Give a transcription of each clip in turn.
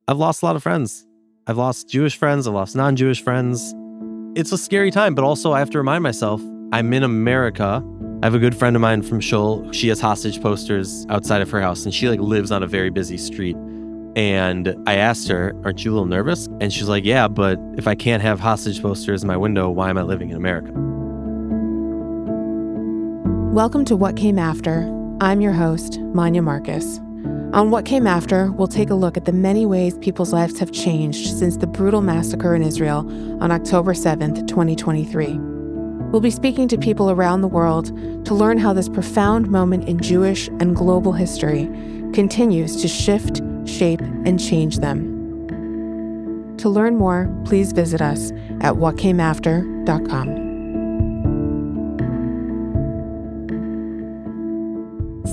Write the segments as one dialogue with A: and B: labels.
A: I've lost a lot of friends. I've lost Jewish friends. I've lost non-Jewish friends. It's a scary time, but also I have to remind myself I'm in America. I have a good friend of mine from Shul. She has hostage posters outside of her house, and she lives on a very busy street. And I asked her, aren't you a little nervous? And she's like, yeah, but if I can't have hostage posters in my window, why am I living in America?
B: Welcome to What Came After. I'm your host, Manya Marcus. On What Came After, we'll take a look at the many ways people's lives have changed since the brutal massacre in Israel on October 7th, 2023. We'll be speaking to people around the world to learn how this profound moment in Jewish and global history continues to shift, shape, and change them. To learn more, please visit us at whatcameafter.com.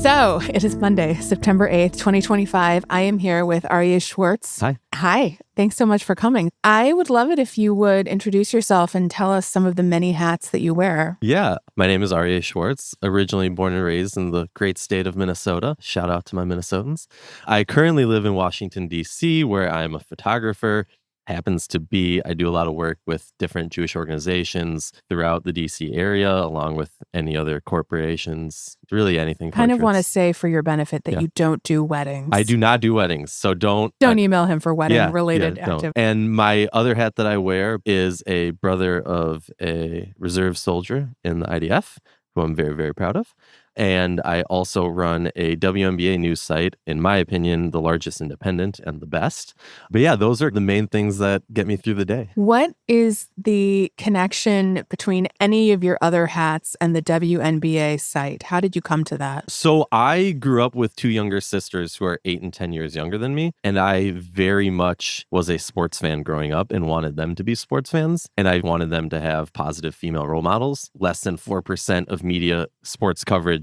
B: So, it is Monday, September 8th, 2025. I am here with Aryeh Schwartz.
A: Hi.
B: Hi. Thanks so much for coming. I would love it if you would introduce yourself and tell us some of the many hats that you wear.
A: Yeah. My name is Aryeh Schwartz, originally born and raised in the great state of Minnesota. Shout out to my Minnesotans. I currently live in Washington, D.C., where I'm a photographer. Happens to be, I do a lot of work with different Jewish organizations throughout the DC area, along with any other corporations, really anything.
B: Kind of want to say for your benefit that you don't do weddings.
A: I do not do weddings, so don't
B: email him for wedding-related activities.
A: And my other hat that I wear is a brother of a reserve soldier in the IDF, who I'm very, very proud of. And I also run a WNBA news site, in my opinion, the largest independent and the best. But yeah, those are the main things that get me through the day.
B: What is the connection between any of your other hats and the WNBA site? How did you come to that?
A: So I grew up with two younger sisters who are 8 and 10 years younger than me. And I very much was a sports fan growing up and wanted them to be sports fans. And I wanted them to have positive female role models. Less than 4% of media sports coverage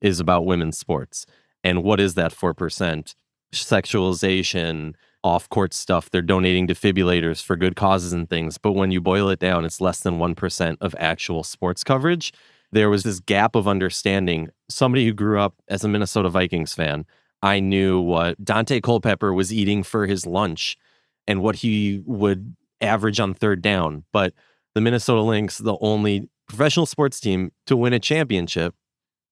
A: is about women's sports. And what is that 4%? Sexualization, off-court stuff. They're donating defibrillators for good causes and things. But when you boil it down, it's less than 1% of actual sports coverage. There was this gap of understanding. Somebody who grew up as a Minnesota Vikings fan, I knew what Dante Culpepper was eating for his lunch and what he would average on third down. But the Minnesota Lynx, the only professional sports team to win a championship,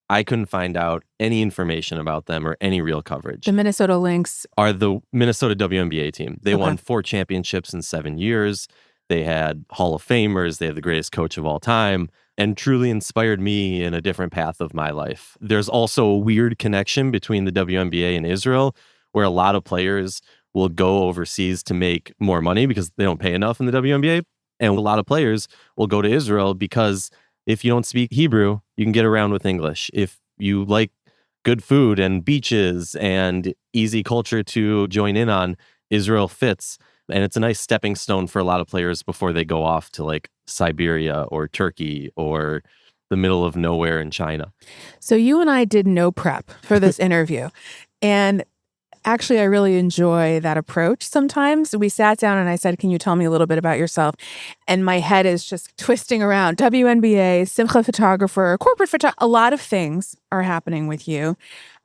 A: I couldn't find out any information about them or any real coverage.
B: The Minnesota Lynx
A: are the Minnesota WNBA team. They won 4 championships in 7 years. They had Hall of Famers. They had the greatest coach of all time and truly inspired me in a different path of my life. There's also a weird connection between the WNBA and Israel, where a lot of players will go overseas to make more money because they don't pay enough in the WNBA. And a lot of players will go to Israel because if you don't speak Hebrew, you can get around with English. If you like good food and beaches and easy culture to join in on, Israel fits. And it's a nice stepping stone for a lot of players before they go off to Siberia or Turkey or the middle of nowhere in China.
B: So you and I did no prep for this interview. And actually, I really enjoy that approach sometimes. We sat down and I said, can you tell me a little bit about yourself? And my head is just twisting around. WNBA, Simcha photographer, corporate photographer. A lot of things are happening with you.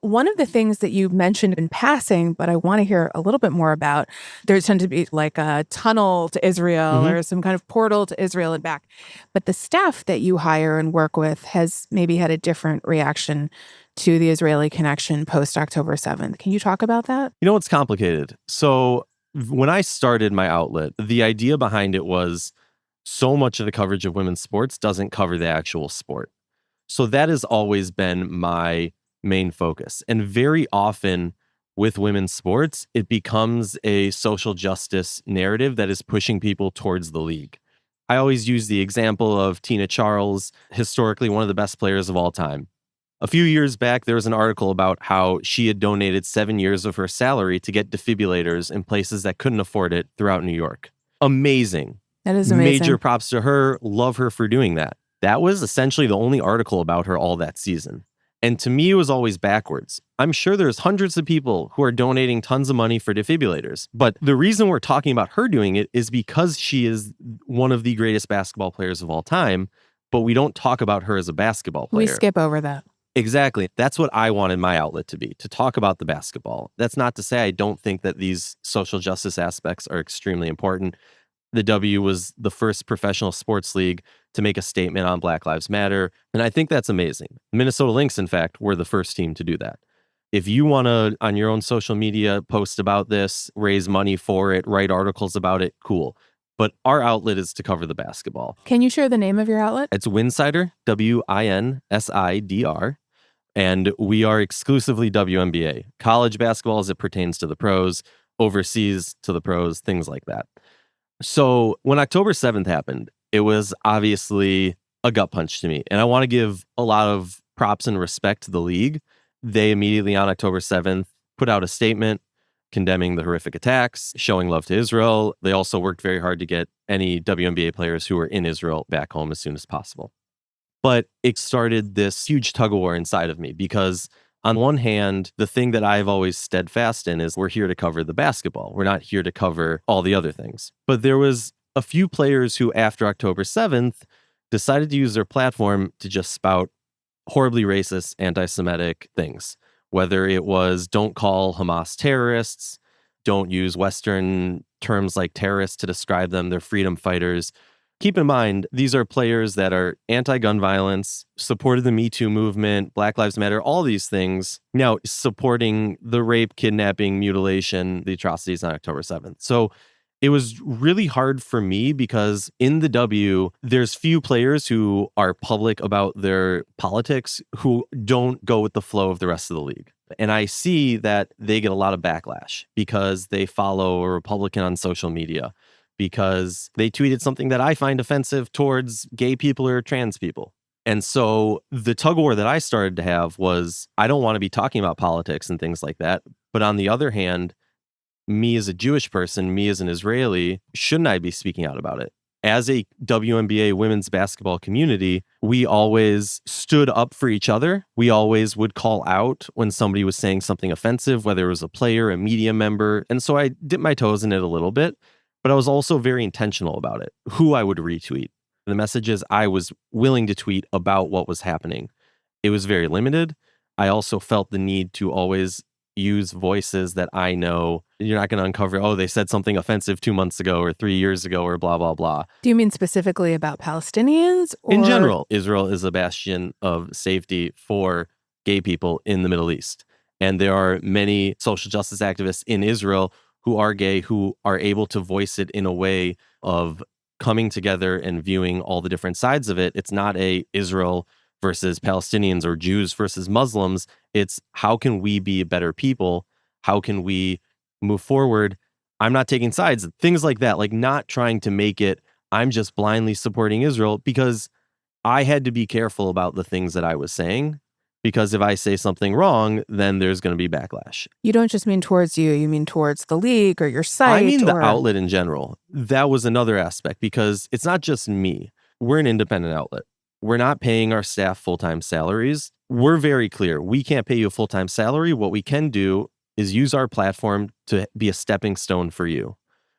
B: One of the things that you mentioned in passing, but I want to hear a little bit more about, there tend to be a tunnel to Israel or some kind of portal to Israel and back. But the staff that you hire and work with has maybe had a different reaction to the Israeli connection post-October 7th. Can you talk about that?
A: You know, it's complicated. So when I started my outlet, the idea behind it was so much of the coverage of women's sports doesn't cover the actual sport. So that has always been my main focus. And very often with women's sports, it becomes a social justice narrative that is pushing people towards the league. I always use the example of Tina Charles, historically one of the best players of all time. A few years back, there was an article about how she had donated 7 years of her salary to get defibrillators in places that couldn't afford it throughout New York. Amazing.
B: That is amazing.
A: Major props to her. Love her for doing that. That was essentially the only article about her all that season. And to me, it was always backwards. I'm sure there's hundreds of people who are donating tons of money for defibrillators. But the reason we're talking about her doing it is because she is one of the greatest basketball players of all time. But we don't talk about her as a basketball player.
B: We skip over that.
A: Exactly. That's what I wanted my outlet to be, to talk about the basketball. That's not to say I don't think that these social justice aspects are extremely important. The W was the first professional sports league to make a statement on Black Lives Matter, and I think that's amazing. Minnesota Lynx, in fact, were the first team to do that. If you want to, on your own social media, post about this, raise money for it, write articles about it, cool. But our outlet is to cover the basketball.
B: Can you share the name of your outlet?
A: It's Winsider, WINSIDR. And we are exclusively WNBA, college basketball as it pertains to the pros, overseas to the pros, things like that. So when October 7th happened, it was obviously a gut punch to me. And I want to give a lot of props and respect to the league. They immediately on October 7th put out a statement condemning the horrific attacks, showing love to Israel. They also worked very hard to get any WNBA players who were in Israel back home as soon as possible. But it started this huge tug of war inside of me because on one hand, the thing that I've always steadfast in is we're here to cover the basketball. We're not here to cover all the other things. But there was a few players who after October 7th decided to use their platform to just spout horribly racist, anti-Semitic things. Whether it was don't call Hamas terrorists, don't use Western terms like terrorists to describe them, they're freedom fighters. Keep in mind, these are players that are anti-gun violence, supported the Me Too movement, Black Lives Matter, all these things. Now, supporting the rape, kidnapping, mutilation, the atrocities on October 7th. So it was really hard for me because in the W, there's few players who are public about their politics who don't go with the flow of the rest of the league. And I see that they get a lot of backlash because they follow a Republican on social media, because they tweeted something that I find offensive towards gay people or trans people. And so the tug of war that I started to have was, I don't want to be talking about politics and things like that. But on the other hand, me as a Jewish person, me as an Israeli, shouldn't I be speaking out about it? As a WNBA women's basketball community, we always stood up for each other. We always would call out when somebody was saying something offensive, whether it was a player, a media member. And so I dipped my toes in it a little bit. But I was also very intentional about it, who I would retweet, the messages I was willing to tweet about what was happening. It was very limited. I also felt the need to always use voices that I know you're not going to uncover, oh, they said something offensive 2 months ago or 3 years ago or blah, blah, blah.
B: Do you mean specifically about Palestinians? Or...
A: In general, Israel is a bastion of safety for gay people in the Middle East. And there are many social justice activists in Israel who are gay, who are able to voice it in a way of coming together and viewing all the different sides of it. It's not a Israel versus Palestinians or Jews versus Muslims. It's how can we be better people? How can we move forward? I'm not taking sides, things like that, like not trying to make it, I'm just blindly supporting Israel, because I had to be careful about the things that I was saying. Because if I say something wrong, then there's going to be backlash.
B: You don't just mean towards you mean towards the league or your site?
A: I mean the outlet in general. That was another aspect, because it's not just me. We're an independent outlet. We're not paying our staff full-time salaries. We're very clear. We can't pay you a full-time salary. What we can do is use our platform to be a stepping stone for you.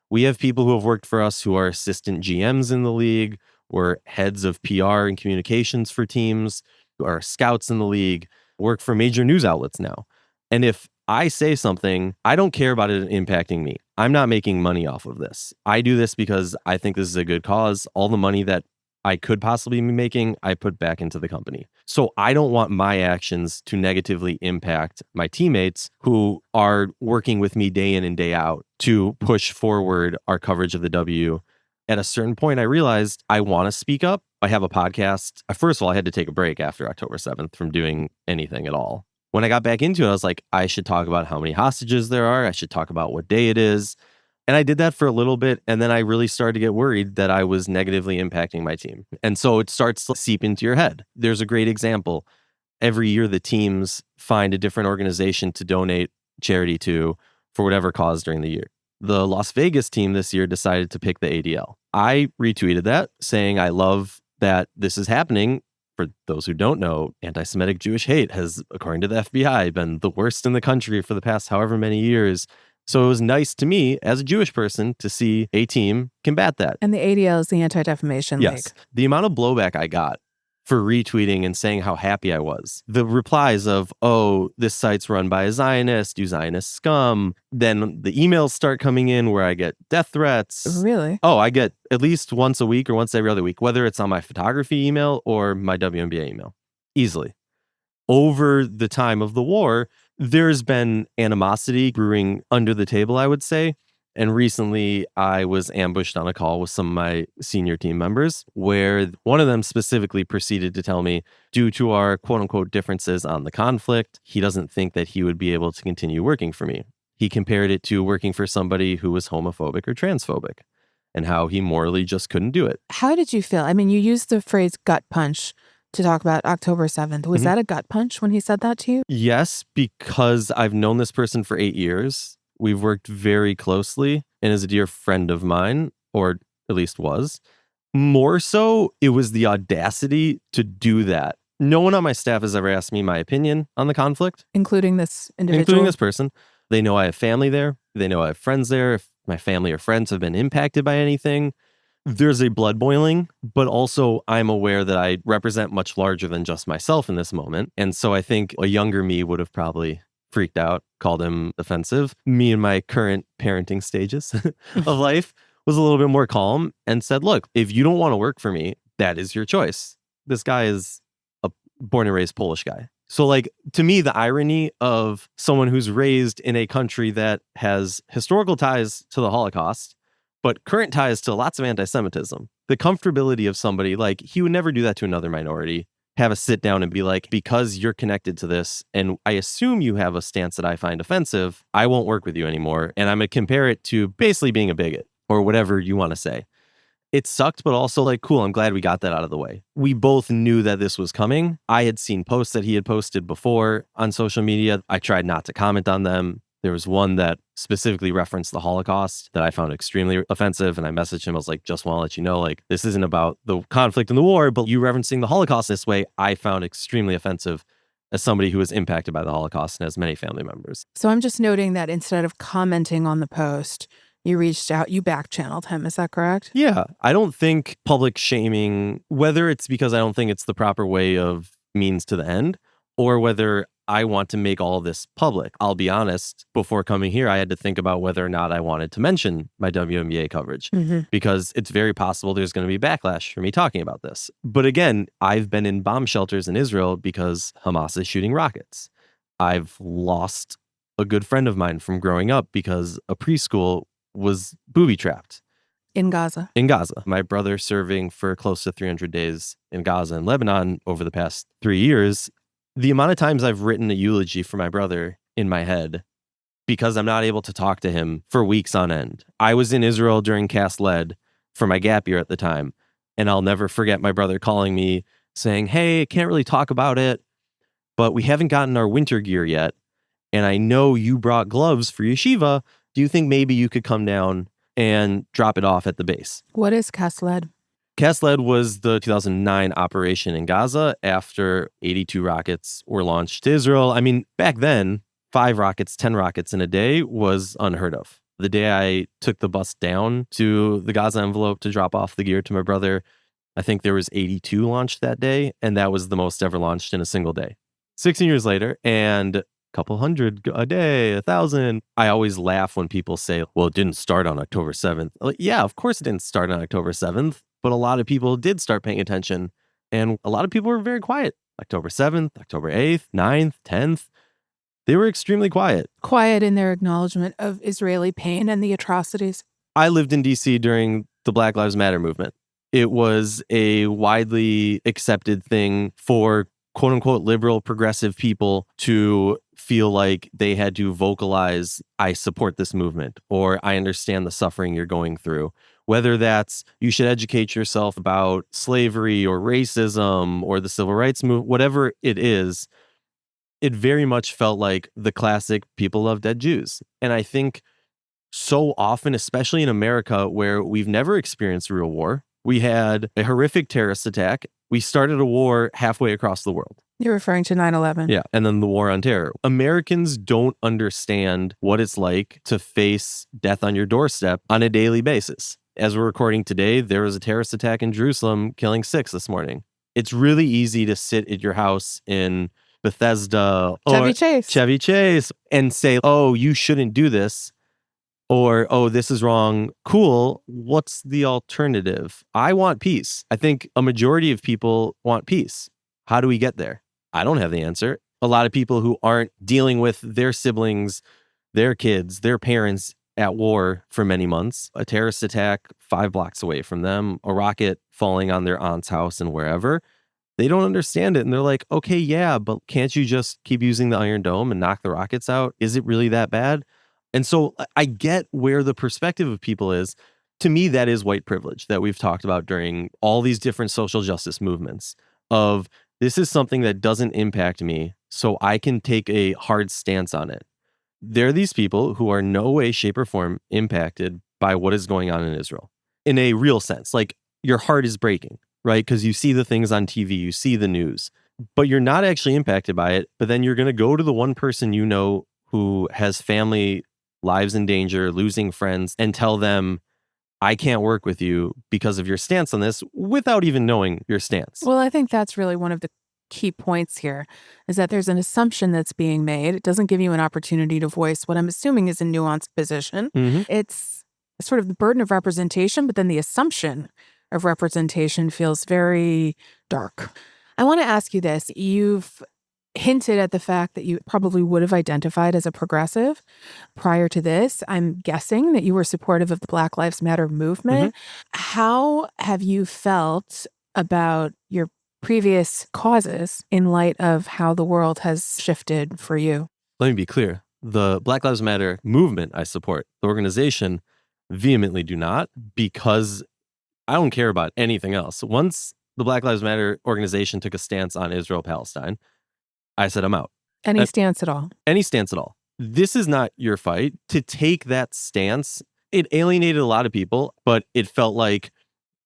A: We have people who have worked for us who are assistant GMs in the league, or heads of PR and communications for teams, who are scouts in the league, work for major news outlets now. And if I say something, I don't care about it impacting me. I'm not making money off of this. I do this because I think this is a good cause. All the money that I could possibly be making, I put back into the company. So I don't want my actions to negatively impact my teammates who are working with me day in and day out to push forward our coverage of the W. At a certain point, I realized I want to speak up. I have a podcast. First of all, I had to take a break after October 7th from doing anything at all. When I got back into it, I was like, I should talk about how many hostages there are. I should talk about what day it is. And I did that for a little bit. And then I really started to get worried that I was negatively impacting my team. And so it starts to seep into your head. There's a great example. Every year, the teams find a different organization to donate charity to for whatever cause during the year. The Las Vegas team this year decided to pick the ADL. I retweeted that saying, I love that this is happening. For those who don't know, anti-Semitic Jewish hate has, according to the FBI, been the worst in the country for the past however many years. So it was nice to me as a Jewish person to see a team combat that.
B: And the ADL is the Anti-Defamation League.
A: Yes. The amount of blowback I got for retweeting and saying how happy I was. The replies of, oh, this site's run by a Zionist, you Zionist scum. Then the emails start coming in where I get death threats.
B: Really?
A: Oh, I get at least once a week or once every other week, whether it's on my photography email or my WNBA email. Easily. Over the time of the war, there's been animosity brewing under the table, I would say. And recently, I was ambushed on a call with some of my senior team members where one of them specifically proceeded to tell me, due to our quote unquote differences on the conflict, he doesn't think that he would be able to continue working for me. He compared it to working for somebody who was homophobic or transphobic and how he morally just couldn't do it.
B: How did you feel? I mean, you used the phrase gut punch to talk about October 7th. Was that a gut punch when he said that to you?
A: Yes, because I've known this person for 8 years. We've worked very closely and is a dear friend of mine, or at least was. More so, it was the audacity to do that. No one on my staff has ever asked me my opinion on the conflict.
B: Including this individual?
A: Including this person. They know I have family there. They know I have friends there. If my family or friends have been impacted by anything, there's a blood boiling, but also I'm aware that I represent much larger than just myself in this moment. And so I think a younger me would have probably freaked out, called him offensive. Me in my current parenting stages of life was a little bit more calm and said, look, if you don't want to work for me, that is your choice. This guy is a born and raised Polish guy. So like, to me, the irony of someone who's raised in a country that has historical ties to the Holocaust, but current ties to lots of anti-Semitism, the comfortability of somebody, like, he would never do that to another minority. Have a sit down and be like, because you're connected to this, and I assume you have a stance that I find offensive, I won't work with you anymore. And I'm going to compare it to basically being a bigot or whatever you want to say. It sucked, but also like, cool, I'm glad we got that out of the way. We both knew that this was coming. I had seen posts that he had posted before on social media. I tried not to comment on them. There was one that specifically referenced the Holocaust that I found extremely offensive. And I messaged him. I was like, just want to let you know, like, this isn't about the conflict and the war, but you referencing the Holocaust this way, I found extremely offensive as somebody who was impacted by the Holocaust and has many family members.
B: So I'm just noting that instead of commenting on the post, you reached out, you back-channeled him. Is that correct?
A: Yeah. I don't think public shaming, whether it's because I don't think it's the proper way of means to the end, or whether I want to make all this public. I'll be honest, before coming here, I had to think about whether or not I wanted to mention my WNBA coverage because it's very possible there's going to be backlash for me talking about this. But again, I've been in bomb shelters in Israel because Hamas is shooting rockets. I've lost a good friend of mine from growing up because a preschool was booby-trapped.
B: In Gaza.
A: In Gaza. My brother serving for close to 300 days in Gaza and Lebanon over the past 3 years. The amount of times I've written a eulogy for my brother in my head because I'm not able to talk to him for weeks on end. I was in Israel during Cast Lead for my gap year at the time, and I'll never forget my brother calling me saying, hey, I can't really talk about it, but we haven't gotten our winter gear yet, and I know you brought gloves for yeshiva. Do you think maybe you could come down and drop it off at the base?
B: What is Cast Lead?
A: Cast Lead was the 2009 operation in Gaza after 82 rockets were launched to Israel. I mean, back then, 5 rockets, 10 rockets in a day was unheard of. The day I took the bus down to the Gaza envelope to drop off the gear to my brother, I think there was 82 launched that day, and that was the most ever launched in a single day. 16 years later, and couple hundred a day, 1,000. I always laugh when people say, well, it didn't start on October 7th. Like, yeah, of course it didn't start on October 7th, but a lot of people did start paying attention. And a lot of people were very quiet. October 7th, October 8th, 9th, 10th. They were extremely quiet.
B: Quiet in their acknowledgement of Israeli pain and the atrocities.
A: I lived in DC during the Black Lives Matter movement. It was a widely accepted thing for quote unquote liberal progressive people to feel like they had to vocalize, I support this movement, or I understand the suffering you're going through. Whether that's you should educate yourself about slavery or racism or the civil rights movement, whatever it is, it very much felt like the classic people love dead Jews. And I think so often, especially in America, where we've never experienced real war, we had a horrific terrorist attack. We started a war halfway across the world.
B: You're referring to 9/11.
A: Yeah. And then the war on terror. Americans don't understand what it's like to face death on your doorstep on a daily basis. As we're recording today, there was a terrorist attack in Jerusalem killing 6 this morning. It's really easy to sit at your house in Bethesda
B: Chevy
A: or
B: Chase.
A: Chevy Chase and say, oh, you shouldn't do this. Or, oh, this is wrong. Cool. What's the alternative? I want peace. I think a majority of people want peace. How do we get there? I don't have the answer. A lot of people who aren't dealing with their siblings, their kids, their parents at war for many months, a terrorist attack 5 blocks away from them, a rocket falling on their aunt's house and wherever. They don't understand it. And they're like, okay, yeah, but can't you just keep using the Iron Dome and knock the rockets out? Is it really that bad? And so I get where the perspective of people is. To me, that is white privilege that we've talked about during all these different social justice movements of this is something that doesn't impact me, so I can take a hard stance on it. There are these people who are no way, shape, or form impacted by what is going on in Israel in a real sense. Like your heart is breaking, right? Because you see the things on TV, you see the news, but you're not actually impacted by it. But then you're going to go to the one person you know who has family lives in danger, losing friends, and tell them, I can't work with you because of your stance on this without even knowing your stance.
B: Well, I think that's really one of the key points here is that there's an assumption that's being made. It doesn't give you an opportunity to voice what I'm assuming is a nuanced position. It's sort of the burden of representation, but then the assumption of representation feels very dark. I want to ask you this. You've hinted at the fact that you probably would have identified as a progressive prior to this. I'm guessing that you were supportive of the Black Lives Matter movement. How have you felt about your previous causes in light of how the world has shifted for you?
A: Let me be clear. The Black Lives Matter movement I support. The organization vehemently do not, because I don't care about anything else. Once the Black Lives Matter organization took a stance on Israel-Palestine, I said, I'm out.
B: Any stance at all?
A: Any stance at all. This is not your fight. To take that stance, it alienated a lot of people, but it felt like,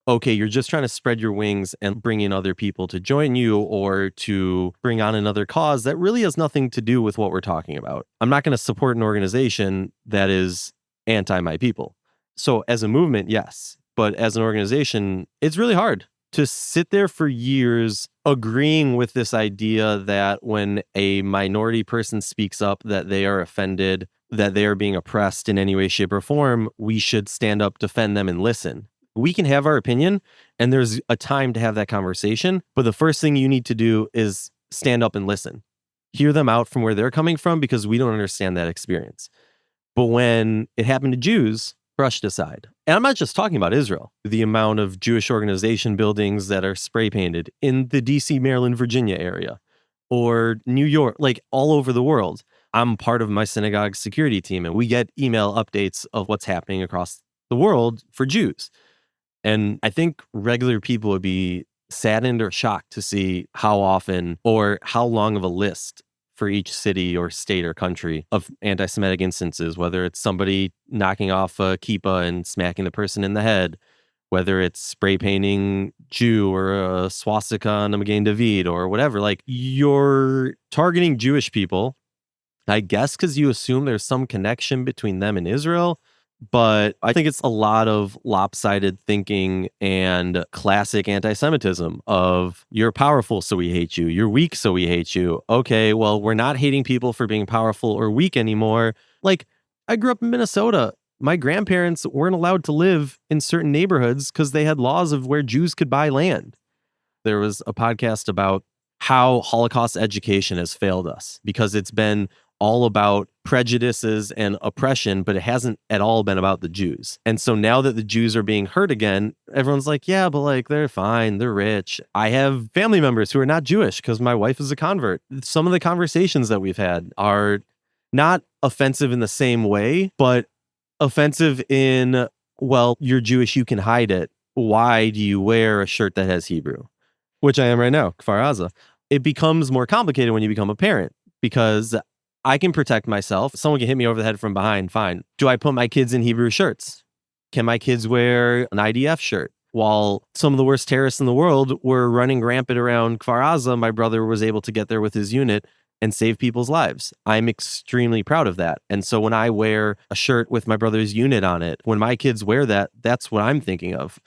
A: okay, you're just trying to spread your wings and bring in other people to join you or to bring on another cause that really has nothing to do with what we're talking about. I'm not going to support an organization that is anti my people. So as a movement, yes. But as an organization, it's really hard to sit there for years agreeing with this idea that when a minority person speaks up that they are offended, that they are being oppressed in any way, shape, or form, we should stand up, defend them, and listen. We can have our opinion, and there's a time to have that conversation, but the first thing you need to do is stand up and listen. Hear them out from where they're coming from, because we don't understand that experience. But when it happened to Jews, brushed aside. And I'm not just talking about Israel. The amount of Jewish organization buildings that are spray painted in the DC, Maryland, Virginia area, or New York, like all over the world. I'm part of my synagogue security team, and we get email updates of what's happening across the world for Jews. And I think regular people would be saddened or shocked to see how often or how long of a list for each city or state or country of anti-Semitic instances, whether it's somebody knocking off a kippah and smacking the person in the head, whether it's spray painting Jew or a swastika on a Magen David or whatever. Like, you're targeting Jewish people, I guess, because you assume there's some connection between them and Israel. But I think it's a lot of lopsided thinking and classic anti-Semitism of you're powerful, so we hate you. You're weak, so we hate you. Okay, well, we're not hating people for being powerful or weak anymore. Like, I grew up in Minnesota. My grandparents weren't allowed to live in certain neighborhoods because they had laws of where Jews could buy land. There was a podcast about how Holocaust education has failed us because it's been all about prejudices and oppression, but it hasn't at all been about the Jews. And so now that the Jews are being hurt again, everyone's like, yeah, but like, they're fine. They're rich. I have family members who are not Jewish because my wife is a convert. Some of the conversations that we've had are not offensive in the same way, but offensive in, well, you're Jewish, you can hide it. Why do you wear a shirt that has Hebrew? Which I am right now, Kfar Aza. It becomes more complicated when you become a parent because I can protect myself. Someone can hit me over the head from behind, fine. Do I put my kids in Hebrew shirts? Can my kids wear an IDF shirt? While some of the worst terrorists in the world were running rampant around Kfar Aza, my brother was able to get there with his unit and save people's lives. I'm extremely proud of that. And so when I wear a shirt with my brother's unit on it, when my kids wear that, that's what I'm thinking of.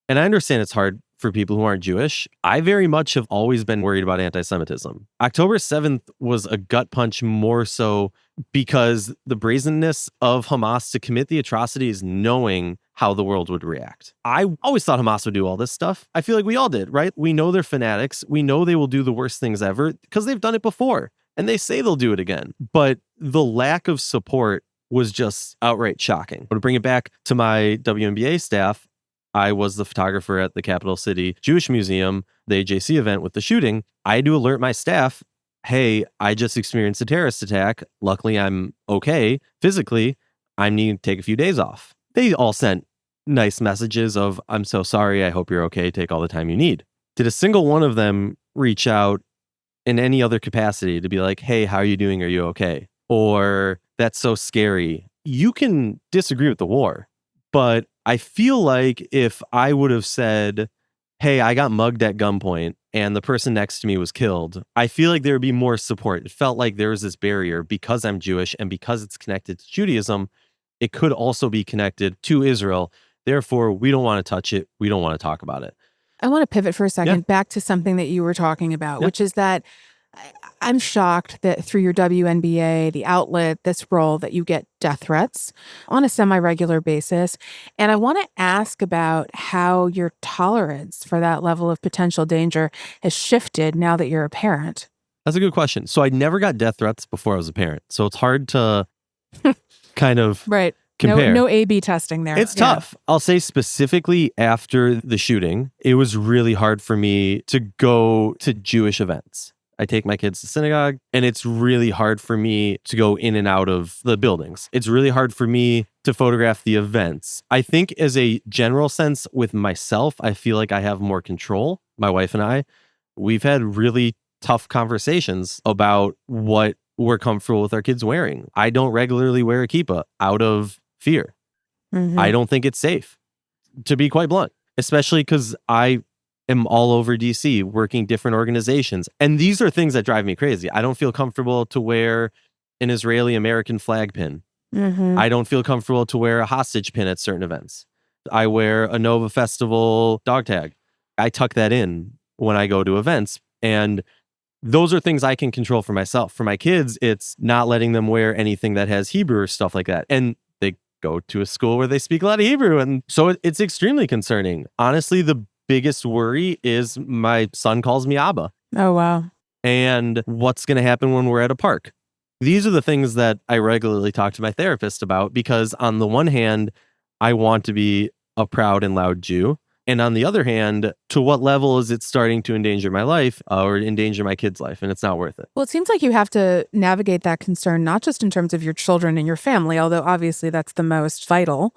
A: And I understand it's hard for people who aren't Jewish. I very much have always been worried about anti-Semitism. October 7th was a gut punch more so because the brazenness of Hamas to commit the atrocities knowing how the world would react. I always thought Hamas would do all this stuff. I feel like we all did, right? We know they're fanatics. We know they will do the worst things ever because they've done it before and they say they'll do it again. But the lack of support was just outright shocking. But to bring it back to my WNBA staff, I was the photographer at the Capital City Jewish Museum, the AJC event with the shooting. I had to alert my staff, hey, I just experienced a terrorist attack. Luckily, I'm okay physically. I need to take a few days off. They all sent nice messages of, I'm so sorry. I hope you're okay. Take all the time you need. Did a single one of them reach out in any other capacity to be like, hey, how are you doing? Are you okay? Or that's so scary. You can disagree with the war, but I feel like if I would have said, hey, I got mugged at gunpoint and the person next to me was killed, I feel like there would be more support. It felt like there was this barrier because I'm Jewish and because it's connected to Judaism, it could also be connected to Israel. Therefore, we don't want to touch it. We don't want to talk about it.
B: I want to pivot for a second back to something that you were talking about, which is that I'm shocked that through your WNBA, the outlet, this role, that you get death threats on a semi-regular basis. And I want to ask about how your tolerance for that level of potential danger has shifted now that you're a parent.
A: That's a good question. So I never got death threats before I was a parent. So it's hard to kind of compare.
B: No A/B testing there.
A: It's tough. I'll say specifically after the shooting, it was really hard for me to go to Jewish events. I take my kids to synagogue, and it's really hard for me to go in and out of the buildings. It's really hard for me to photograph the events. I think as a general sense with myself, I feel like I have more control. My wife and I, we've had really tough conversations about what we're comfortable with our kids wearing. I don't regularly wear a kippah out of fear.
B: Mm-hmm.
A: I don't think it's safe, to be quite blunt, especially because I am all over DC working different organizations. And these are things that drive me crazy. I don't feel comfortable to wear an Israeli American flag pin.
B: Mm-hmm.
A: I don't feel comfortable to wear a hostage pin at certain events. I wear a Nova Festival dog tag. I tuck that in when I go to events. And those are things I can control for myself. For my kids, it's not letting them wear anything that has Hebrew or stuff like that. And they go to a school where they speak a lot of Hebrew. And so it's extremely concerning. Honestly, the biggest worry is my son calls me Abba.
B: Oh, wow.
A: And what's going to happen when we're at a park? These are the things that I regularly talk to my therapist about, because on the one hand, I want to be a proud and loud Jew. And on the other hand, to what level is it starting to endanger my life or endanger my kid's life? And it's not worth it.
B: Well, it seems like you have to navigate that concern, not just in terms of your children and your family, although obviously that's the most vital,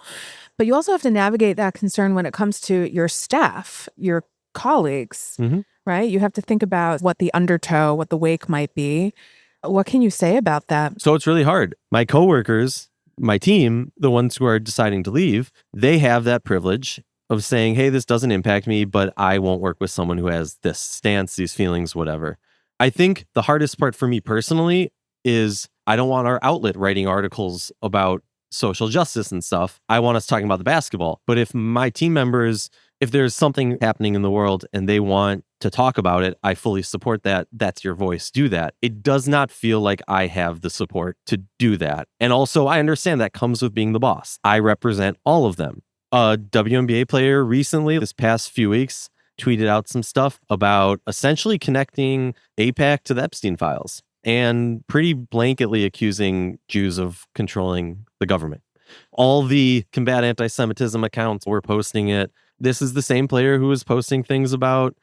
B: but you also have to navigate that concern when it comes to your staff, your colleagues, right? You have to think about what the undertow, what the wake might be. What can you say about that?
A: So it's really hard. My coworkers, my team, the ones who are deciding to leave, they have that privilege of saying, hey, this doesn't impact me, but I won't work with someone who has this stance, these feelings, whatever. I think the hardest part for me personally is I don't want our outlet writing articles about social justice and stuff. I want us talking about the basketball. But if my team members, if there's something happening in the world and they want to talk about it, I fully support that. That's your voice. Do that. It does not feel like I have the support to do that. And also, I understand that comes with being the boss. I represent all of them. A WNBA player recently, this past few weeks, tweeted out some stuff about essentially connecting AIPAC to the Epstein files and pretty blanketly accusing Jews of controlling the government. All the combat anti-Semitism accounts were posting it. This is the same player who was posting things about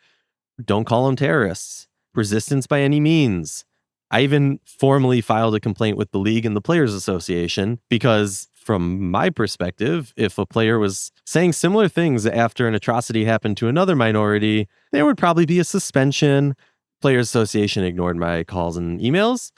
A: don't call them terrorists, resistance by any means. I even formally filed a complaint with the league and the Players Association because from my perspective, if a player was saying similar things after an atrocity happened to another minority, there would probably be a suspension. Players Association ignored my calls and emails.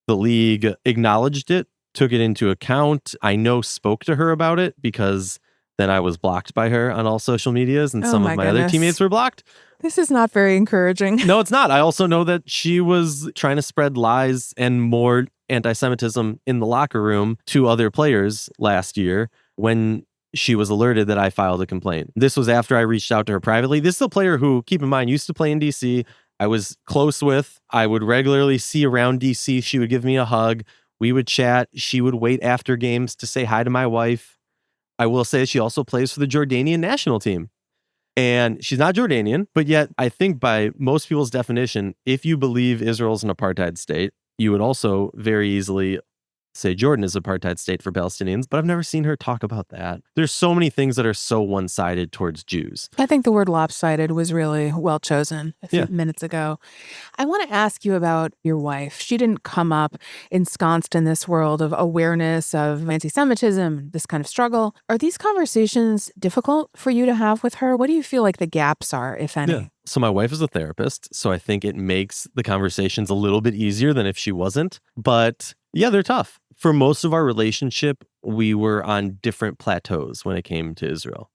A: The league acknowledged it, took it into account. I spoke to her about it because then I was blocked by her on all social medias and some of my other teammates were blocked.
B: This is not very encouraging.
A: No, it's not. I also know that she was trying to spread lies and more anti-Semitism in the locker room to other players last year when she was alerted that I filed a complaint. This was after I reached out to her privately. This is a player who, keep in mind, used to play in DC. I was close with. I would regularly see around DC. She would give me a hug. We would chat. She would wait after games to say hi to my wife. I will say she also plays for the Jordanian national team. And she's not Jordanian, but yet I think by most people's definition, if you believe Israel's an apartheid state, you would also very easily say Jordan is an apartheid state for Palestinians, but I've never seen her talk about that. There's so many things that are so one-sided towards Jews.
B: I think the word lopsided was really well chosen a few minutes ago. I want to ask you about your wife. She didn't come up ensconced in this world of awareness of anti-Semitism, this kind of struggle. Are these conversations difficult for you to have with her? What do you feel like the gaps are, if any?
A: Yeah. So my wife is a therapist, so I think it makes the conversations a little bit easier than if she wasn't. But yeah, they're tough. For most of our relationship, we were on different plateaus when it came to Israel.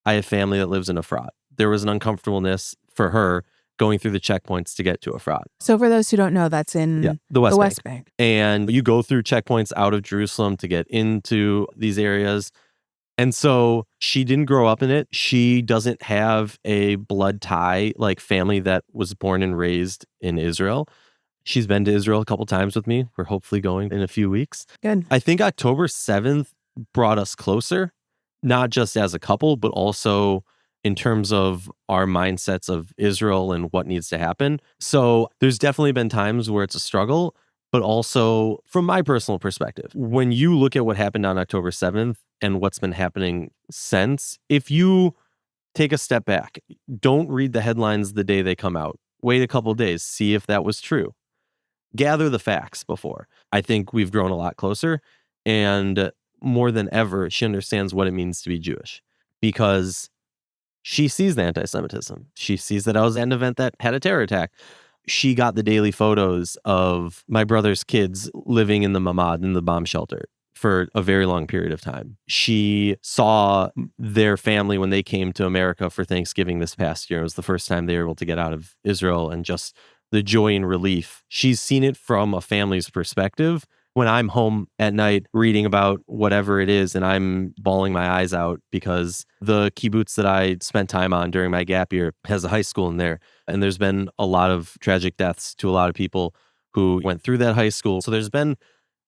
A: I have family that lives in Efrat. There was an uncomfortableness for her going through the checkpoints to get to Efrat.
B: So for those who don't know, that's in
A: the West
B: Bank.
A: And you go through checkpoints out of Jerusalem to get into these areas. And so she didn't grow up in it. She doesn't have a blood tie, like family that was born and raised in Israel. She's been to Israel a couple times with me. We're hopefully going in a few weeks.
B: Good.
A: I think October 7th brought us closer, not just as a couple, but also in terms of our mindsets of Israel and what needs to happen. So there's definitely been times where it's a struggle, but also from my personal perspective, when you look at what happened on October 7th and what's been happening since, if you take a step back, don't read the headlines the day they come out. Wait a couple days, see if that was true. Gather the facts before. I think we've grown a lot closer, and more than ever, she understands what it means to be Jewish because she sees the anti-Semitism. She sees that I was at an event that had a terror attack. She got the daily photos of my brother's kids living in the mamad, in the bomb shelter, for a very long period of time. She saw their family when they came to America for Thanksgiving this past year. It was the first time they were able to get out of Israel, and just the joy and relief. She's seen it from a family's perspective. When I'm home at night reading about whatever it is and I'm bawling my eyes out because the kibbutz that I spent time on during my gap year has a high school in there. And there's been a lot of tragic deaths to a lot of people who went through that high school. So there's been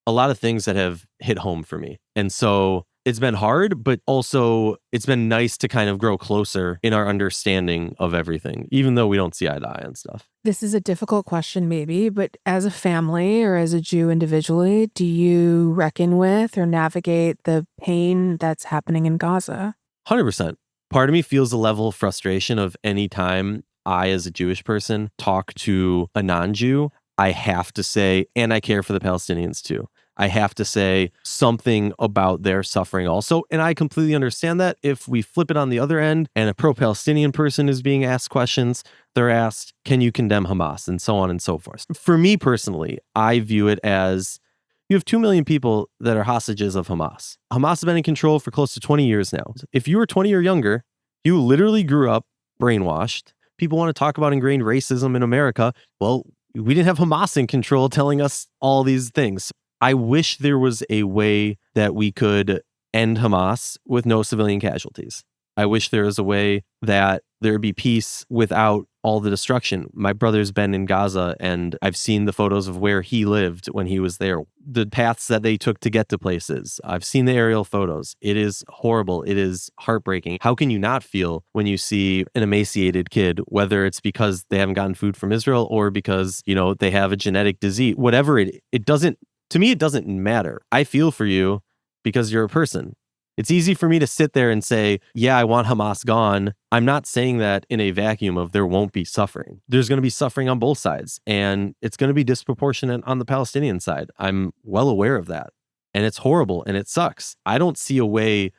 A: a lot of things that have hit home for me. And so it's been hard, but also it's been nice to kind of grow closer in our understanding of everything, even though we don't see eye to eye on stuff.
B: This is a difficult question maybe, but as a family or as a Jew individually, do you reckon with or navigate the pain that's happening in Gaza?
A: 100%. Part of me feels a level of frustration of any time I, as a Jewish person, talk to a non-Jew, I have to say, and I care for the Palestinians too. I have to say something about their suffering also. And I completely understand that if we flip it on the other end and a pro-Palestinian person is being asked questions, they're asked, can you condemn Hamas? And so on and so forth. For me personally, I view it as you have 2 million people that are hostages of Hamas. Hamas has been in control for close to 20 years now. If you were 20 or younger, you literally grew up brainwashed. People want to talk about ingrained racism in America. Well, we didn't have Hamas in control telling us all these things. I wish there was a way that we could end Hamas with no civilian casualties. I wish there was a way that there would be peace without all the destruction. My brother's been in Gaza, and I've seen the photos of where he lived when he was there, the paths that they took to get to places. I've seen the aerial photos. It is horrible. It is heartbreaking. How can you not feel when you see an emaciated kid, whether it's because they haven't gotten food from Israel or because, they have a genetic disease, whatever it doesn't, to me, it doesn't matter. I feel for you because you're a person. It's easy for me to sit there and say, yeah, I want Hamas gone. I'm not saying that in a vacuum of there won't be suffering. There's going to be suffering on both sides, and it's going to be disproportionate on the Palestinian side. I'm well aware of that, and it's horrible, and it sucks. I don't see a way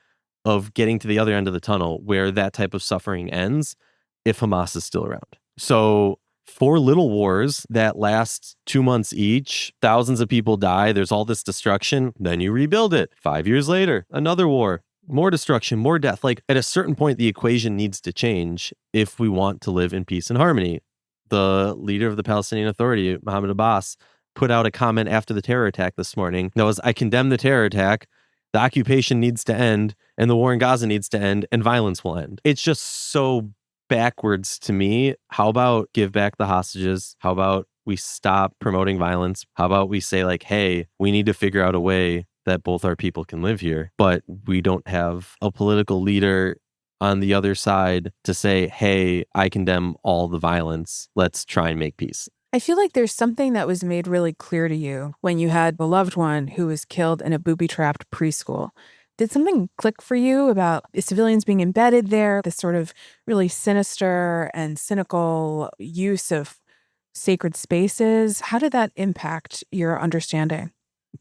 A: of getting to the other end of the tunnel where that type of suffering ends if Hamas is still around. So 4 little wars that last 2 months each, thousands of people die, there's all this destruction, then you rebuild it. 5 years later, another war, more destruction, more death. Like, at a certain point, the equation needs to change if we want to live in peace and harmony. The leader of the Palestinian Authority, Mahmoud Abbas, put out a comment after the terror attack this morning that was, I condemn the terror attack. The occupation needs to end, and the war in Gaza needs to end, and violence will end. It's just so backwards to me. How about give back the hostages? How about we stop promoting violence? How about we say, like, hey, we need to figure out a way that both our people can live here, but we don't have a political leader on the other side to say, hey, I condemn all the violence. Let's try and make peace.
B: I feel like there's something that was made really clear to you when you had a loved one who was killed in a booby-trapped preschool. Did something click for you about civilians being embedded there, this sort of really sinister and cynical use of sacred spaces? How did that impact your understanding?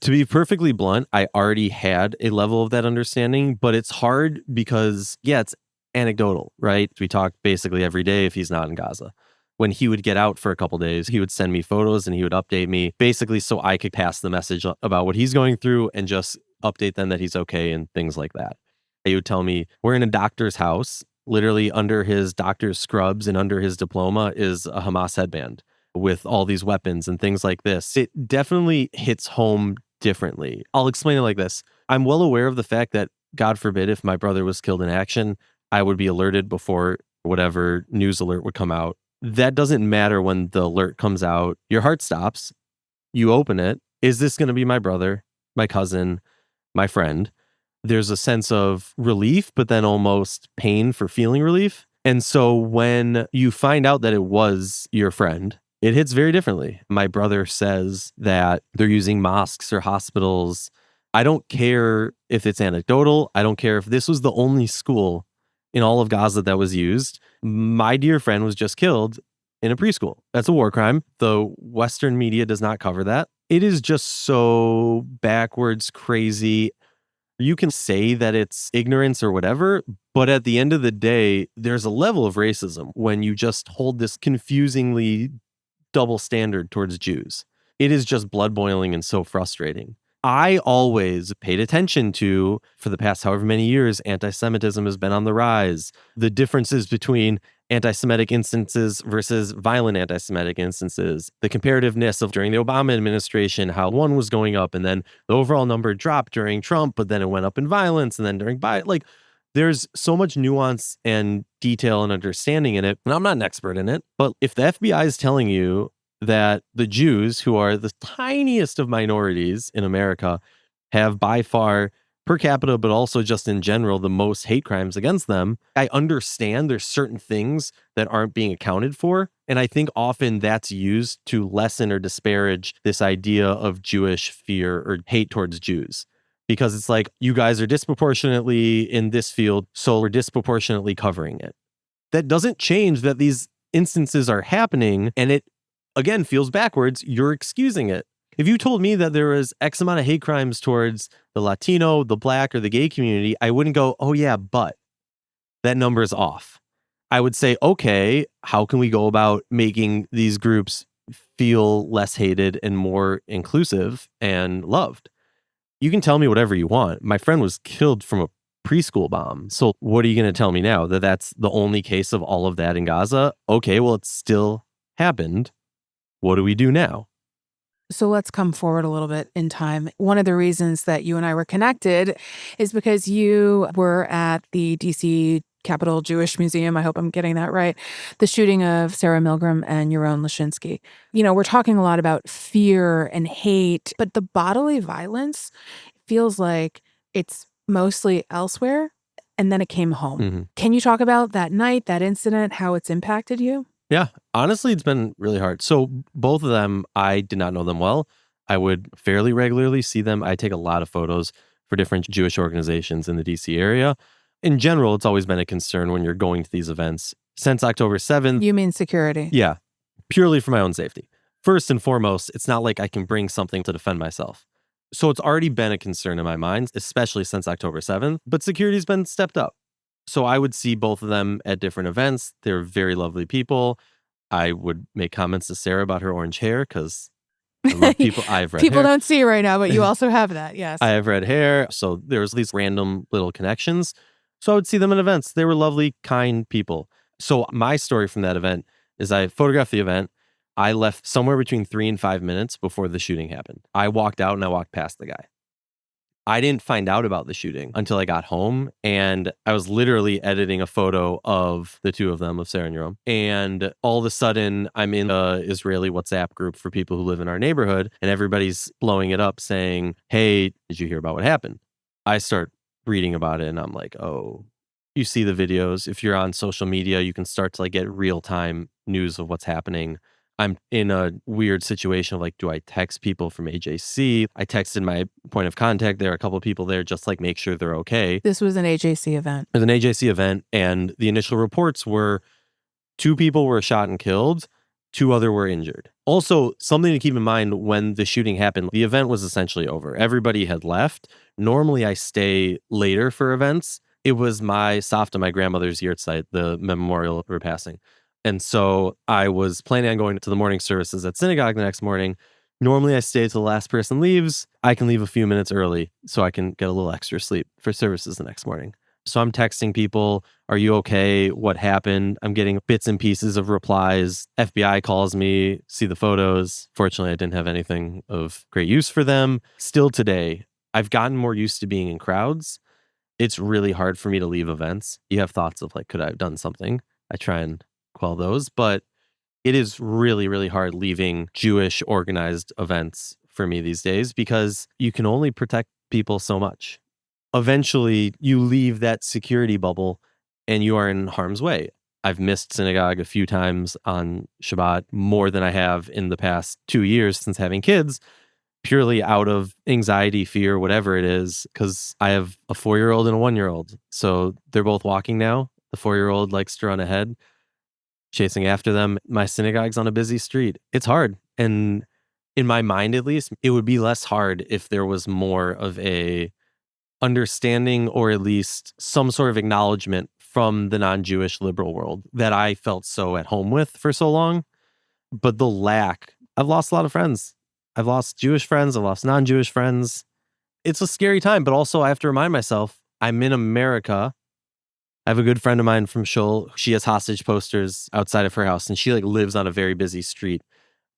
A: To be perfectly blunt, I already had a level of that understanding, but it's hard because, yeah, it's anecdotal, right? We talk basically every day if he's not in Gaza. When he would get out for a couple days, he would send me photos and he would update me basically so I could pass the message about what he's going through and just update them that he's okay and things like that. He would tell me, we're in a doctor's house. Literally under his doctor's scrubs and under his diploma is a Hamas headband with all these weapons and things like this. It definitely hits home differently. I'll explain it like this. I'm well aware of the fact that, God forbid, if my brother was killed in action, I would be alerted before whatever news alert would come out. That doesn't matter when the alert comes out. Your heart stops. You open it. Is this going to be my brother, my cousin, my friend? There's a sense of relief, but then almost pain for feeling relief. And so when you find out that it was your friend, it hits very differently. My brother says that they're using mosques or hospitals. I don't care if it's anecdotal. I don't care if this was the only school in all of Gaza that was used. My dear friend was just killed in a preschool. That's a war crime. The Western media does not cover that. It is just so backwards, crazy. You can say that it's ignorance or whatever, but at the end of the day, there's a level of racism when you just hold this confusingly double standard towards Jews. It is just blood boiling and so frustrating. I always paid attention to, for the past however many years, anti-Semitism has been on the rise. The differences between anti-Semitic instances versus violent anti-Semitic instances. The comparativeness of during the Obama administration, how one was going up and then the overall number dropped during Trump, but then it went up in violence and then during Biden. Like, there's so much nuance and detail and understanding in it. And I'm not an expert in it, but if the FBI is telling you that the Jews, who are the tiniest of minorities in America, have by far per capita, but also just in general, the most hate crimes against them, I understand there's certain things that aren't being accounted for. And I think often that's used to lessen or disparage this idea of Jewish fear or hate towards Jews. Because it's like, you guys are disproportionately in this field, so we're disproportionately covering it. That doesn't change that these instances are happening, and it, again, feels backwards. You're excusing it. If you told me that there was X amount of hate crimes towards the Latino, the Black, or the gay community, I wouldn't go, oh yeah, but that number is off. I would say, okay, how can we go about making these groups feel less hated and more inclusive and loved? You can tell me whatever you want. My friend was killed from a preschool bomb. So what are you going to tell me now? That that's the only case of all of that in Gaza? Okay, well, it still happened. What do we do now?
B: So let's come forward a little bit in time. One of the reasons that you and I were connected is because you were at the DC Capitol Jewish Museum. I hope I'm getting that right. The shooting of Sarah Milgrim and Yaron Leschinsky. You know, we're talking a lot about fear and hate, but the bodily violence feels like it's mostly elsewhere, and then it came home.
A: Mm-hmm.
B: Can you talk about that night, that incident, how it's impacted you?
A: Yeah, honestly, it's been really hard. So both of them, I did not know them well. I would fairly regularly see them. I take a lot of photos for different Jewish organizations in the DC area. In general, it's always been a concern when you're going to these events. Since October 7th.
B: You mean security?
A: Yeah, purely for my own safety. First and foremost, it's not like I can bring something to defend myself. So it's already been a concern in my mind, especially since October 7th, but security's been stepped up. So I would see both of them at different events. They're very lovely people. I would make comments to Sarah about her orange hair because I love people. I have red
B: People
A: hair.
B: don't see right now, but you also have that, yes.
A: I have red hair. So there's these random little connections. So I would see them at events. They were lovely, kind people. So my story from that event is I photographed the event. I left somewhere between 3 and 5 minutes before the shooting happened. I walked out and I walked past the guy. I didn't find out about the shooting until I got home, and I was literally editing a photo of the two of them, of Sarah and Yaron. And all of a sudden, I'm in a Israeli WhatsApp group for people who live in our neighborhood, and everybody's blowing it up saying, "Hey, did you hear about what happened?" I start reading about it, and I'm like, oh, you see the videos. If you're on social media, you can start to like get real-time news of what's happening. I'm in a weird situation of like, do I text people from AJC? I texted my point of contact. There are a couple of people there just like make sure they're okay.
B: This was an AJC event.
A: It was an AJC event, and the initial reports were 2 people were shot and killed, 2 other were injured. Also, something to keep in mind when the shooting happened, the event was essentially over. Everybody had left. Normally, I stay later for events. It was my Safta, my grandmother's yahrzeit, the memorial of her passing. And so I was planning on going to the morning services at synagogue the next morning. Normally, I stay till the last person leaves. I can leave a few minutes early so I can get a little extra sleep for services the next morning. So I'm texting people, "Are you okay? What happened?" I'm getting bits and pieces of replies. FBI calls me, see the photos. Fortunately, I didn't have anything of great use for them. Still today, I've gotten more used to being in crowds. It's really hard for me to leave events. You have thoughts of like, could I have done something? I try and quell those, but it is really, really hard leaving Jewish organized events for me these days because you can only protect people so much. Eventually, you leave that security bubble and you are in harm's way. I've missed synagogue a few times on Shabbat, more than I have in the past 2 years since having kids, purely out of anxiety, fear, whatever it is, because I have a 4-year-old and a 1-year-old. So they're both walking now. The 4-year-old likes to run ahead, chasing after them. My synagogue's on a busy street. It's hard. And in my mind, at least, it would be less hard if there was more of a understanding or at least some sort of acknowledgement from the non-Jewish liberal world that I felt so at home with for so long. But the lack, I've lost a lot of friends. I've lost Jewish friends. I've lost non-Jewish friends. It's a scary time, but also I have to remind myself I'm in America. I have a good friend of mine from Shul. She has hostage posters outside of her house, and she like lives on a very busy street.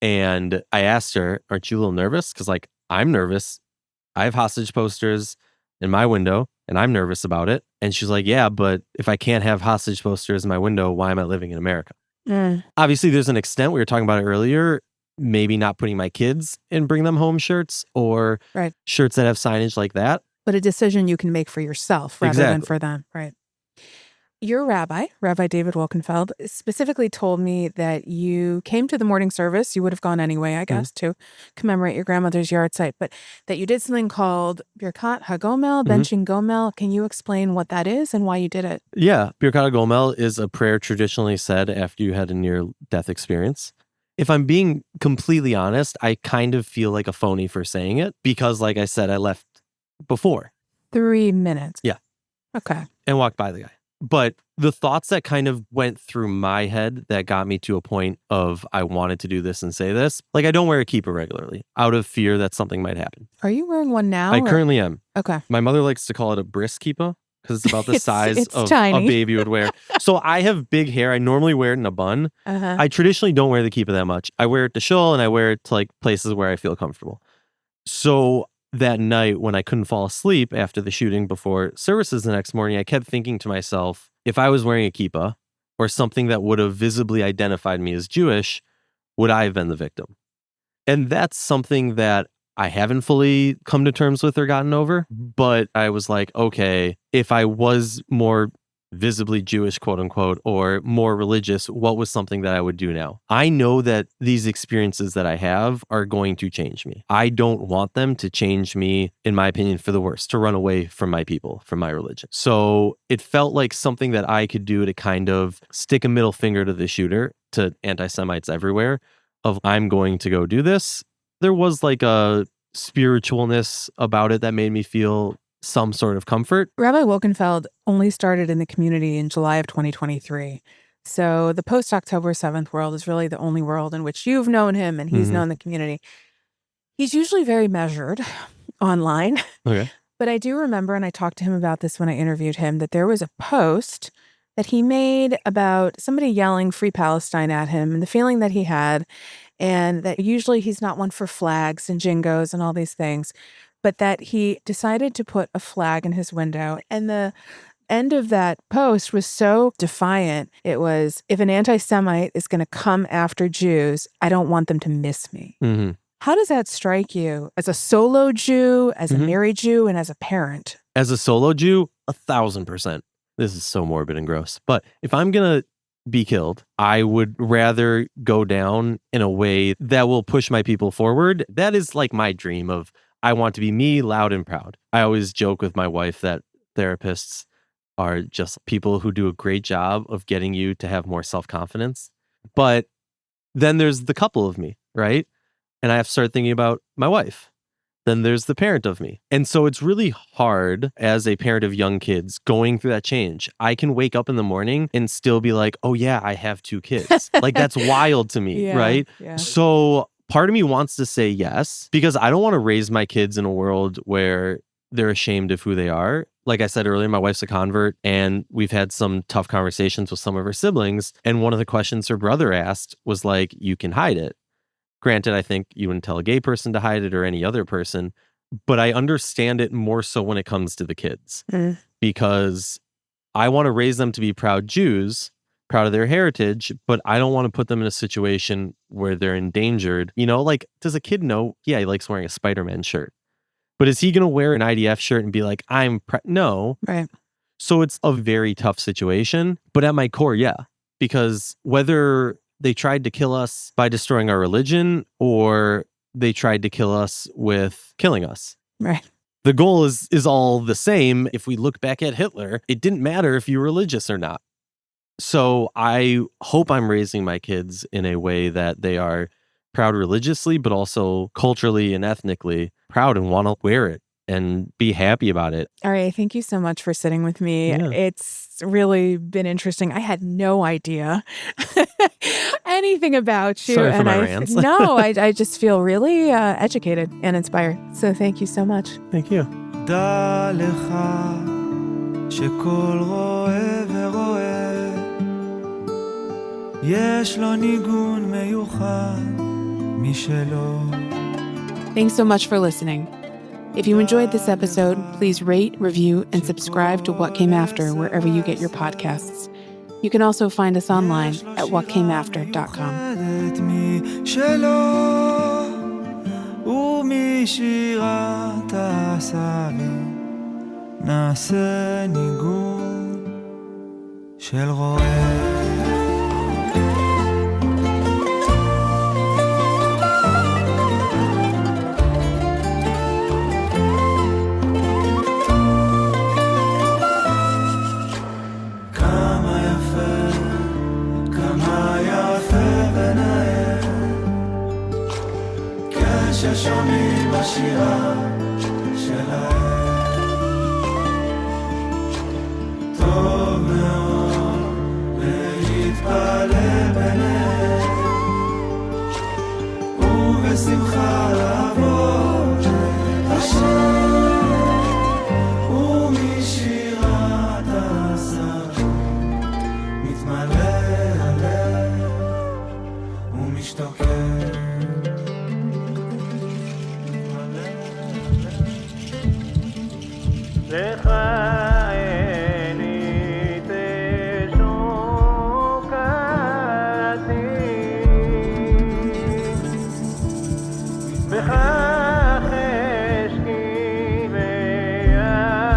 A: And I asked her, "Aren't you a little nervous?" Because like I'm nervous. I have hostage posters in my window, and I'm nervous about it. And she's like, "Yeah, but if I can't have hostage posters in my window, why am I living in America?" Obviously, there's an extent, we were talking about it earlier, maybe not putting my kids in bring them home shirts or
B: Right.
A: shirts that have signage like that.
B: But a decision you can make for yourself rather than
A: Exactly.
B: for them. Right. Your rabbi, Rabbi David Wolkenfeld, specifically told me that you came to the morning service. You would have gone anyway, I guess, to commemorate your grandmother's yahrzeit, but that you did something called Birkat HaGomel, benching Gomel. Can you explain what that is and why you did it?
A: Yeah. Birkat HaGomel is a prayer traditionally said after you had a near-death experience. If I'm being completely honest, I kind of feel like a phony for saying it because, like I said, I left before.
B: 3 minutes.
A: Yeah.
B: Okay.
A: And walked by the guy. But the thoughts that kind of went through my head that got me to a point of I wanted to do this and say this, like I don't wear a kippah regularly out of fear that something might happen.
B: Are you wearing one now?
A: I currently am.
B: Okay.
A: My mother likes to call it a bris kippah because it's about the size
B: it's
A: of
B: tiny.
A: a baby would wear. So I have big hair. I normally wear it in a bun. I traditionally don't wear the kippah that much. I wear it to shul and I wear it to like places where I feel comfortable. So that night when I couldn't fall asleep after the shooting before services the next morning, I kept thinking to myself, if I was wearing a kippah or something that would have visibly identified me as Jewish, would I have been the victim? And that's something that I haven't fully come to terms with or gotten over. But I was like, okay, if I was more visibly Jewish, quote unquote, or more religious, what was something that I would do now? I know that these experiences that I have are going to change me. I don't want them to change me, in my opinion, for the worse, to run away from my people, from my religion. So it felt like something that I could do to kind of stick a middle finger to the shooter, to anti-Semites everywhere, of I'm going to go do this. There was like a spiritualness about it that made me feel some sort of comfort.
B: Rabbi Wolkenfeld only started in the community in July of 2023. So the post-October 7th world is really the only world in which you've known him and he's known the community. He's usually very measured online.
A: Okay.
B: But I do remember, and I talked to him about this when I interviewed him, that there was a post that he made about somebody yelling Free Palestine at him and the feeling that he had, and that usually he's not one for flags and jingos and all these things. but that he decided to put a flag in his window. And the end of that post was so defiant. It was, if an anti-Semite is going to come after Jews, I don't want them to miss me.
A: Mm-hmm.
B: How does that strike you as a solo Jew, as a married Jew, and as a parent?
A: As a solo Jew, 1,000%. This is so morbid and gross. But if I'm going to be killed, I would rather go down in a way that will push my people forward. That is like my dream of, I want to be me, loud and proud. I always joke with my wife that therapists are just people who do a great job of getting you to have more self-confidence. But then there's the couple of me, right? And I have to start thinking about my wife. Then there's the parent of me. And so it's really hard as a parent of young kids going through that change. I can wake up in the morning and still be like, oh yeah, I have 2 kids. Like that's wild to me, right?
B: Yeah.
A: So part of me wants to say yes, because I don't want to raise my kids in a world where they're ashamed of who they are. Like I said earlier, my wife's a convert, and we've had some tough conversations with some of her siblings. And one of the questions her brother asked was like, you can hide it. Granted, I think you wouldn't tell a gay person to hide it or any other person, but I understand it more so when it comes to the kids, because I want to raise them to be proud Jews, proud of their heritage, but I don't want to put them in a situation where they're endangered. You know, like, does a kid know, yeah, he likes wearing a Spider-Man shirt, but is he going to wear an IDF shirt and be like, no.
B: Right.
A: So it's a very tough situation, but at my core, yeah, because whether they tried to kill us by destroying our religion, or they tried to kill us with killing us.
B: Right.
A: The goal is all the same. If we look back at Hitler, it didn't matter if you were religious or not. So I hope I'm raising my kids in a way that they are proud religiously, but also culturally and ethnically proud and want to wear it and be happy about it.
B: Aryeh, thank you so much for sitting with me.
A: Yeah.
B: It's really been interesting. I had no idea anything about you.
A: Sorry for my rants.
B: No, I just feel really educated and inspired. So thank you so much.
A: Thank you.
C: דע לך שכל רואה ורואה יש לו ניגון מיוחד משלו.
B: Thanks so much for listening. If you enjoyed this episode, please rate, review, and subscribe to What Came After wherever you get your podcasts. You can also find us online at whatcameafter.com.
C: ומשירת העשבים נעשה ניגון של רועה. ששומעים בשירה שלהם טוב מאוד להתפלל ביניהם ובשמחה לעבוד את השם ומשירת העשבים מתמלא הלב ומשתוקק לך איני תשוקתי בך חשקי ואהבתי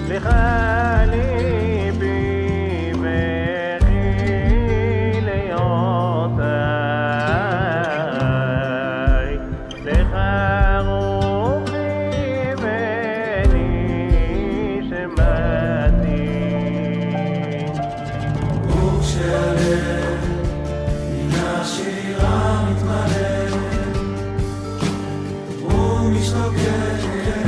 C: לך ליבי וכי ליותי מתמלא ומשתוקק